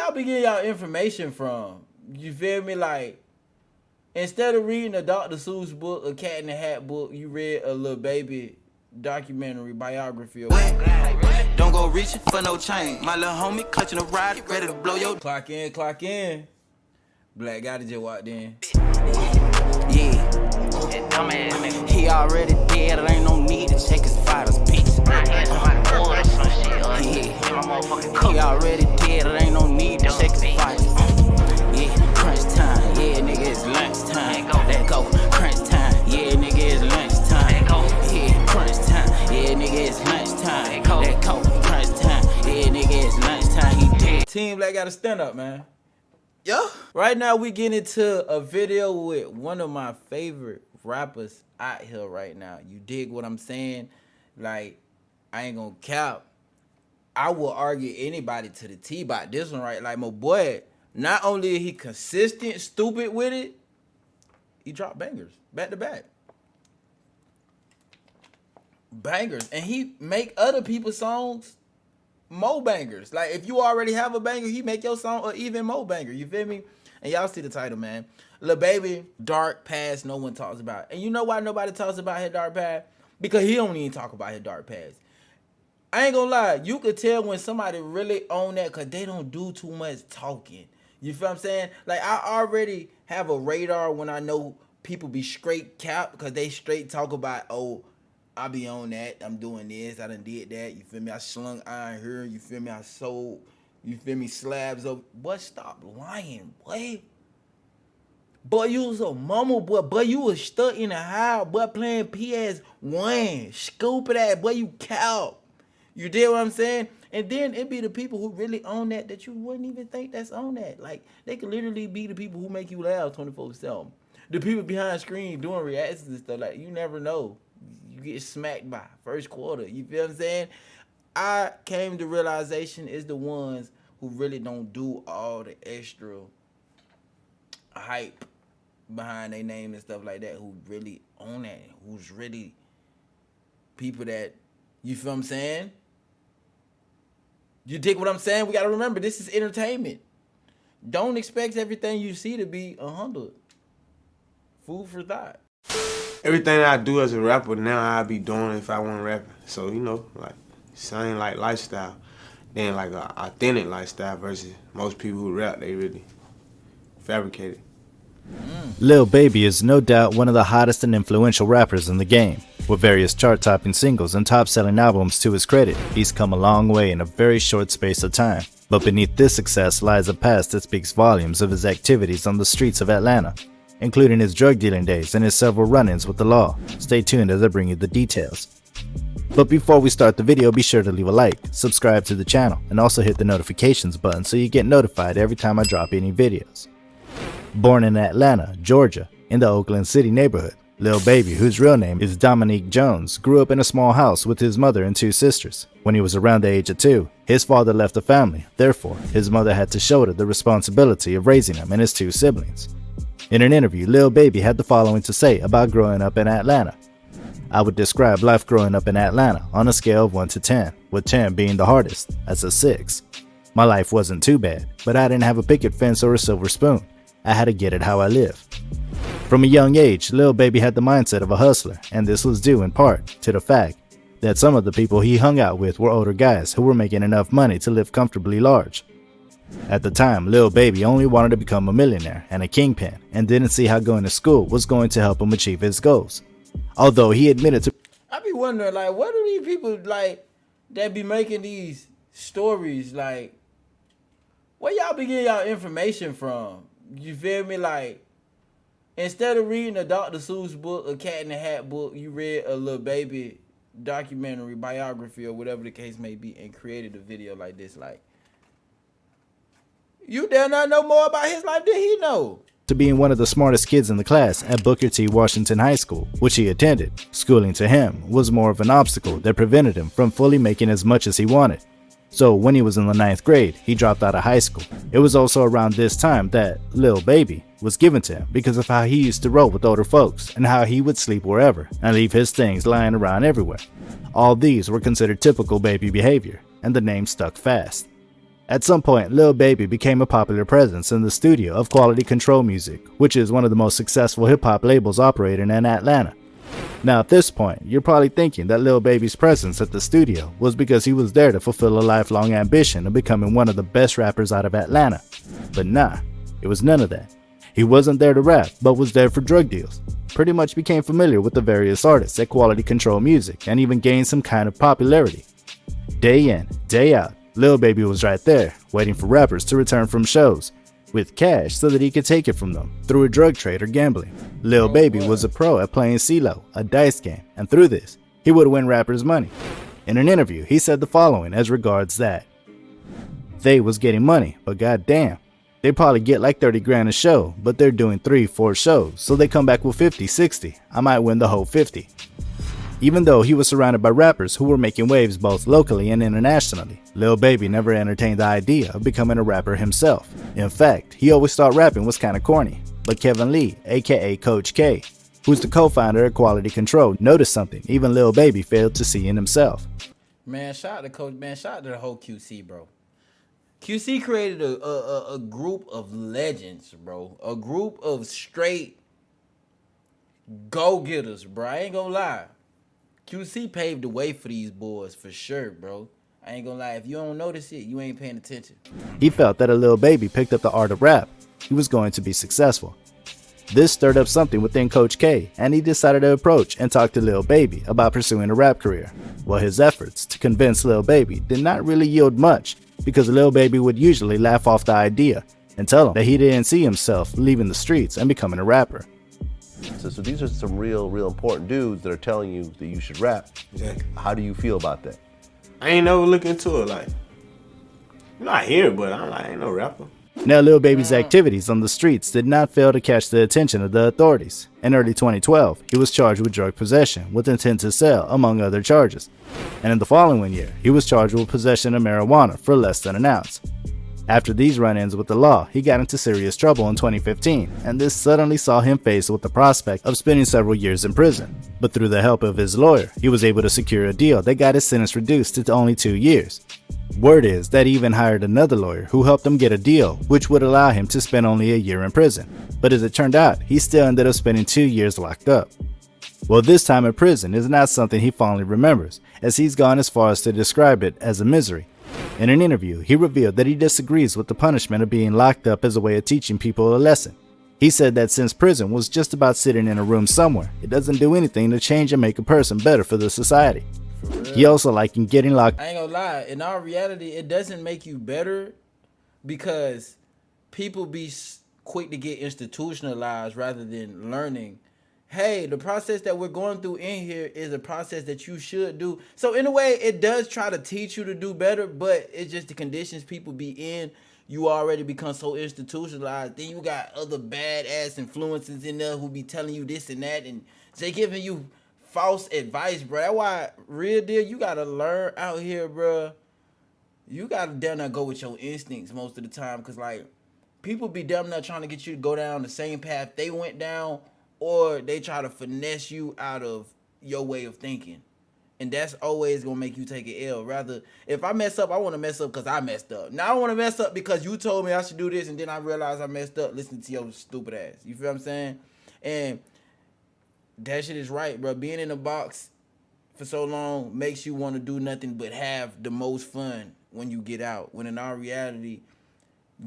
y'all be getting y'all information from? You feel me? Like, instead of reading a Dr. Seuss book, a Cat in the Hat book, you read a Lil Baby documentary, biography. Or don't go reaching for no chain. My little homie clutching a ride, ready to blow your. Clock in, clock in. Black guy just walked in. Yeah. He already dead, it ain't no need to check his fighters, bitch. He already dead, it ain't no need to check his fighters. Yeah, crunch time, yeah, nigga, it's lunch time. Let go, crunch time, yeah, nigga, it's lunch time. Yeah, crunch time, yeah, nigga, it's lunch time. Let go, crunch time, yeah, nigga, it's lunch time. He dead. Team Black gotta stand up, man. Yeah. Right now we get into a video with one of my favorite rappers out here right now. You dig what I'm saying? Like, I ain't gonna cap. I will argue anybody to the T about this one, right? Like, my boy, not only is he consistent, stupid with it, he dropped bangers back to back. Bangers. And he make other people's songs more bangers. Like, if you already have a banger, he make your song an even more banger. You feel me? And y'all see the title, man. Lil Baby, dark past no one talks about. And you know why nobody talks about his dark past? Because he don't even talk about his dark past. I ain't gonna lie, you could tell when somebody really own that because they don't do too much talking. You feel what I'm saying? Like, I already have a radar when I know people be straight cap because they straight talk about, oh, I be on that, I'm doing this, I done did that, you feel me? I slung iron here, you feel me? I sold, you feel me, slabs up. Boy, stop lying, boy. Boy, you was a mama, boy. Boy, you was stuck in the house, boy, playing PS1. Stupid ass, boy, you cow. You did what I'm saying? And then it be the people who really own that you wouldn't even think that's on that. Like, they could literally be the people who make you laugh 24/7. The people behind the screen doing reactions and stuff, like, you never know. You get smacked by first quarter. You feel what I'm saying? I came to realization is the ones who really don't do all the extra hype behind their name and stuff like that, who really own that, who's really people that, you feel what I'm saying? You dig what I'm saying? We got to remember, this is entertainment. Don't expect everything you see to be 100. Food for thought. Everything that I do as a rapper now, I'd be doing if I wasn't rapping. So, you know, like, same like lifestyle. Then like an authentic lifestyle versus most people who rap, they really fabricate it. Lil Baby is no doubt one of the hottest and influential rappers in the game. With various chart-topping singles and top-selling albums to his credit, he's come a long way in a very short space of time. But beneath this success lies a past that speaks volumes of his activities on the streets of Atlanta, including his drug dealing days and his several run-ins with the law. Stay tuned as I bring you the details. But before we start the video, be sure to leave a like, subscribe to the channel, and also hit the notifications button so you get notified every time I drop any videos. Born in Atlanta, Georgia, in the Oakland City neighborhood, Lil Baby, whose real name is Dominique Jones, grew up in a small house with his mother and two sisters. When he was around the age of 2, his father left the family. Therefore, his mother had to shoulder the responsibility of raising him and his 2 siblings. In an interview, Lil Baby had the following to say about growing up in Atlanta. I would describe life growing up in Atlanta on a scale of 1 to 10, with 10 being the hardest, as a 6. My life wasn't too bad, but I didn't have a picket fence or a silver spoon. I had to get it how I live. From a young age, Lil Baby had the mindset of a hustler, and this was due in part to the fact that some of the people he hung out with were older guys who were making enough money to live comfortably large. At the time, Lil Baby only wanted to become a millionaire and a kingpin, and didn't see how going to school was going to help him achieve his goals. Although he admitted to... I be wondering, like, what do these people, like, that be making these stories, like, where y'all be getting y'all information from? You feel me? Like, instead of reading a Dr. Seuss book, a Cat in the Hat book, you read a Lil Baby documentary, biography, or whatever the case may be, and created a video like this. Like, you dare not know more about his life than he know. To being one of the smartest kids in the class at Booker T. Washington High School, which he attended. Schooling to him was more of an obstacle that prevented him from fully making as much as he wanted. So when he was in the 9th grade, he dropped out of high school. It was also around this time that Lil Baby was given to him because of how he used to roll with older folks and how he would sleep wherever and leave his things lying around everywhere. All these were considered typical baby behavior, and the name stuck fast. At some point, Lil Baby became a popular presence in the studio of Quality Control Music, which is one of the most successful hip-hop labels operating in Atlanta. Now at this point, you're probably thinking that Lil Baby's presence at the studio was because he was there to fulfill a lifelong ambition of becoming one of the best rappers out of Atlanta. But nah, it was none of that. He wasn't there to rap, but was there for drug deals. Pretty much became familiar with the various artists at Quality Control Music and even gained some kind of popularity. Day in, day out, Lil Baby was right there, waiting for rappers to return from shows, with cash so that he could take it from them through a drug trade or gambling. Lil Baby was a pro at playing CeeLo, a dice game, and through this, he would win rappers money. In an interview, he said the following as regards that. They was getting money, but goddamn, they probably get like 30 grand a show, but they're doing 3-4 shows, so they come back with 50, 60. I might win the whole 50. Even though he was surrounded by rappers who were making waves both locally and internationally, Lil Baby never entertained the idea of becoming a rapper himself. In fact, he always thought rapping was kinda corny. But Kevin Lee, aka Coach K, who's the co-founder of Quality Control, noticed something even Lil Baby failed to see in himself. Man, shout out to Coach, man, shout out to the whole QC, bro. QC created a group of legends, bro. A group of straight go-getters, bro. I ain't gonna lie. QC paved the way for these boys for sure, bro. I ain't gonna lie. If you don't notice it, you ain't paying attention. He felt that a Lil Baby picked up the art of rap, he was going to be successful. This stirred up something within Coach K, and he decided to approach and talk to Lil Baby about pursuing a rap career. Well, his efforts to convince Lil Baby did not really yield much, because Lil Baby would usually laugh off the idea and tell him that he didn't see himself leaving the streets and becoming a rapper. So these are some real important dudes that are telling you that you should rap. Exactly. How do you feel about that? I ain't never look into it like, you know, I hear it, but I'm like, I ain't no rapper. Now, Lil Baby's activities on the streets did not fail to catch the attention of the authorities. In early 2012, he was charged with drug possession with intent to sell, among other charges. And in the following year, he was charged with possession of marijuana for less than an ounce. After these run-ins with the law, he got into serious trouble in 2015, and this suddenly saw him faced with the prospect of spending several years in prison. But through the help of his lawyer, he was able to secure a deal that got his sentence reduced to only 2 years. Word is that he even hired another lawyer who helped him get a deal which would allow him to spend only a year in prison. But as it turned out, he still ended up spending 2 years locked up. Well, this time in prison is not something he fondly remembers, as he's gone as far as to describe it as a misery. In an interview, he revealed that he disagrees with the punishment of being locked up as a way of teaching people a lesson. He said that since prison was just about sitting in a room somewhere, it doesn't do anything to change and make a person better for the society. He also likened getting locked. I ain't gonna lie. In all reality, it doesn't make you better because people be quick to get institutionalized rather than learning. Hey, the process that we're going through in here is a process that you should do. So in a way, it does try to teach you to do better, but it's just the conditions people be in. You already become so institutionalized. Then you got other badass influences in there who be telling you this and that, and they giving you false advice, bro. That's why, real deal, you gotta learn out here, bro. You gotta damn near go with your instincts most of the time, because like people be damn near trying to get you to go down the same path they went down, or they try to finesse you out of your way of thinking. And that's always going to make you take an L. Rather, if I mess up, I want to mess up because I messed up. Now, I don't want to mess up because you told me I should do this, and then I realized I messed up listening to your stupid ass. You feel what I'm saying? And that shit is right, bro. Being in a box for so long makes you want to do nothing but have the most fun when you get out. When in our reality,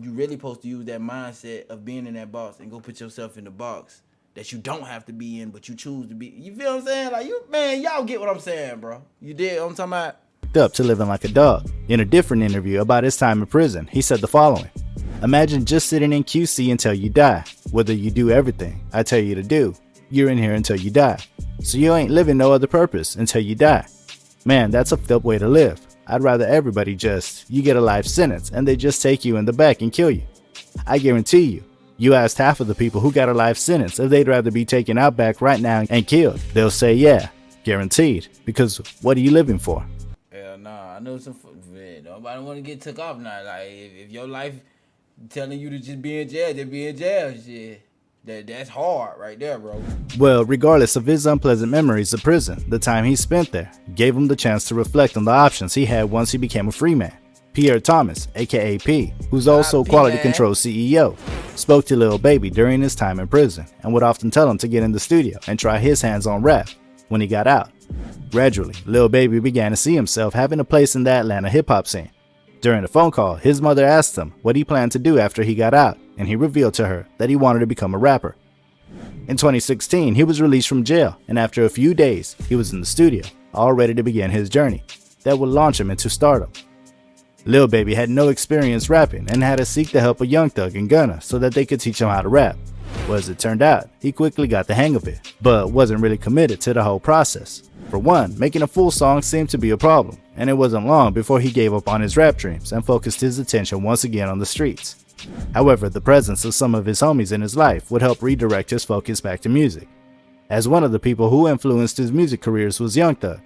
you really supposed to use that mindset of being in that box and go put yourself in the box that you don't have to be in, but you choose to be. You feel what I'm saying? Like, you, man, y'all get what I'm saying, bro. You did what I'm talking about? Up to living like a dog. In a different interview about his time in prison, he said the following. Imagine just sitting in QC until you die. Whether you do everything I tell you to do, you're in here until you die. So you ain't living no other purpose until you die. Man, that's a fucked up way to live. I'd rather everybody you get a life sentence and they just take you in the back and kill you. I guarantee you asked half of the people who got a life sentence if they'd rather be taken out back right now and killed. They'll say, yeah, guaranteed. Because what are you living for? Hell nah, I know some, man, nobody want to get took off now. Like, if your life telling you to just be in jail, just be in jail, shit. That's hard right there, bro. Well, regardless of his unpleasant memories of prison, the time he spent there gave him the chance to reflect on the options he had once he became a free man. Pierre Thomas, aka P, who's also Quality Control CEO, spoke to Lil Baby during his time in prison and would often tell him to get in the studio and try his hands on rap when he got out. Gradually, Lil Baby began to see himself having a place in the Atlanta hip-hop scene. During a phone call, his mother asked him what he planned to do after he got out, and he revealed to her that he wanted to become a rapper. In 2016, he was released from jail, and after a few days, he was in the studio, all ready to begin his journey that would launch him into stardom. Lil Baby had no experience rapping and had to seek the help of Young Thug and Gunna so that they could teach him how to rap. Well, as it turned out, he quickly got the hang of it, but wasn't really committed to the whole process. For one, making a full song seemed to be a problem, and it wasn't long before he gave up on his rap dreams and focused his attention once again on the streets. However, the presence of some of his homies in his life would help redirect his focus back to music. As one of the people who influenced his music careers was Young Thug,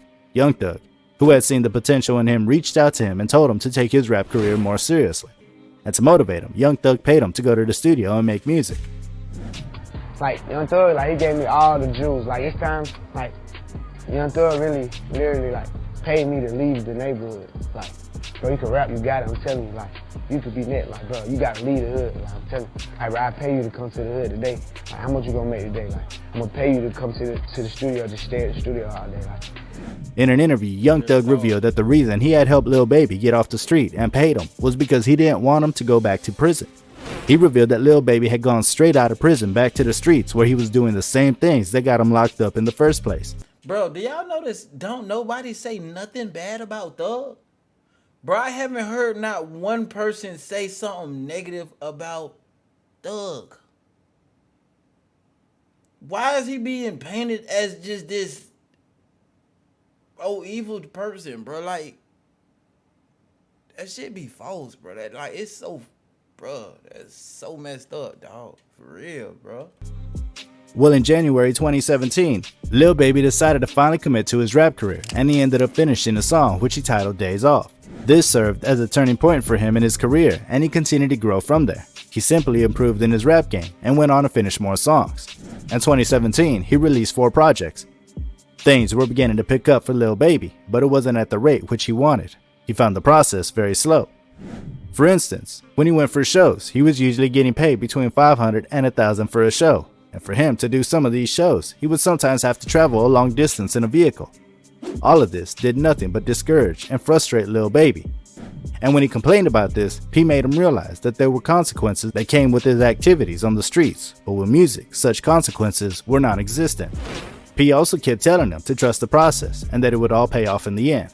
who had seen the potential in him, reached out to him and told him to take his rap career more seriously. And to motivate him, Young Thug paid him to go to the studio and make music. Like, Young Thug, like, he gave me all the jewels. Like, it's time, like, Young Thug really, literally, like, paid me to leave the neighborhood. Like, bro, you can rap, you got it. I'm telling you, like, you could be next. Like, bro, you got to leave the hood. Like, I'm telling you, like, bro, I pay you to come to the hood today. Like, how much you gonna make today? Like, I'm gonna pay you to come to the studio, just stay at the studio all day. Like. In an interview, Young Thug revealed that the reason he had helped Lil Baby get off the street and paid him was because he didn't want him to go back to prison. He revealed that Lil Baby had gone straight out of prison back to the streets where he was doing the same things that got him locked up in the first place. Bro, do y'all notice don't nobody say nothing bad about Thug? Bro, I haven't heard not one person say something negative about Thug. Why is he being painted as just this evil person, bro? Like, that shit be false, bro. That, like, it's so, bro, that's so messed up, dog. For real, bro. Well, in January 2017, Lil Baby decided to finally commit to his rap career, and he ended up finishing a song which he titled Days Off. This served as a turning point for him in his career, and he continued to grow from there. He simply improved in his rap game and went on to finish more songs. In 2017, he released 4 projects. Things were beginning to pick up for Lil Baby, but it wasn't at the rate which he wanted. He found the process very slow. For instance, when he went for shows, he was usually getting paid between $500 and $1,000 for a show. And for him to do some of these shows, he would sometimes have to travel a long distance in a vehicle. All of this did nothing but discourage and frustrate Lil Baby. And when he complained about this, P made him realize that there were consequences that came with his activities on the streets, but with music, such consequences were non-existent. P also kept telling him to trust the process and that it would all pay off in the end.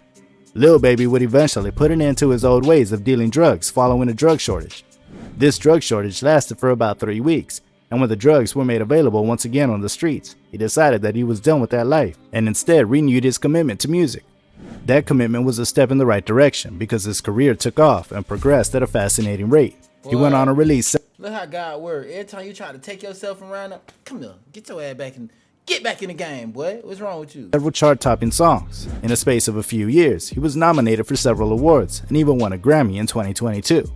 Lil Baby would eventually put an end to his old ways of dealing drugs following a drug shortage. This drug shortage lasted for about 3 weeks, and when the drugs were made available once again on the streets, he decided that he was done with that life and instead renewed his commitment to music. That commitment was a step in the right direction because his career took off and progressed at a fascinating rate. He went on to release. Look how God works. Every time you try to take yourself around, come here, get your ass back and get back in the game, boy. What's wrong with you? Several chart-topping songs. In a space of a few years, he was nominated for several awards and even won a Grammy in 2022.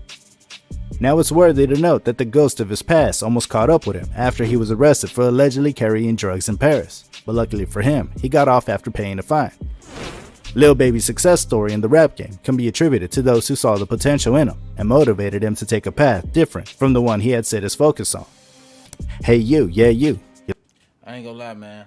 Now it's worthy to note that the ghost of his past almost caught up with him after he was arrested for allegedly carrying drugs in Paris, but luckily for him, he got off after paying a fine. Lil Baby's success story in the rap game can be attributed to those who saw the potential in him and motivated him to take a path different from the one he had set his focus on. Hey you, yeah you. I ain't gonna lie, man.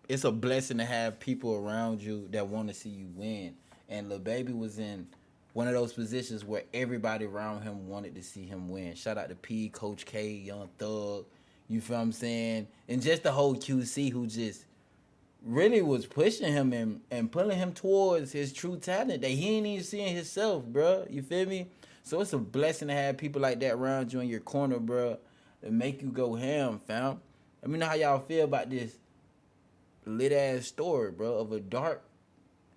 It's a blessing to have people around you that want to see you win. And Lil Baby was in one of those positions where everybody around him wanted to see him win. Shout out to P, Coach K, Young Thug, you feel what I'm saying? And just the whole QC who just really was pushing him and pulling him towards his true talent that he ain't even seeing himself, bro. You feel me? So it's a blessing to have people like that around you in your corner, bro, that make you go ham, fam. Let me know how y'all feel about this lit-ass story, bro, of a dark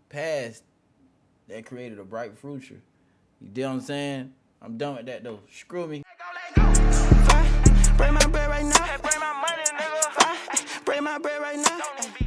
past that created a bright future. You dig what I'm saying? I'm done with that, though. Screw me. Bring my bread right now. Bring my money, nigga. Bring my bread right now.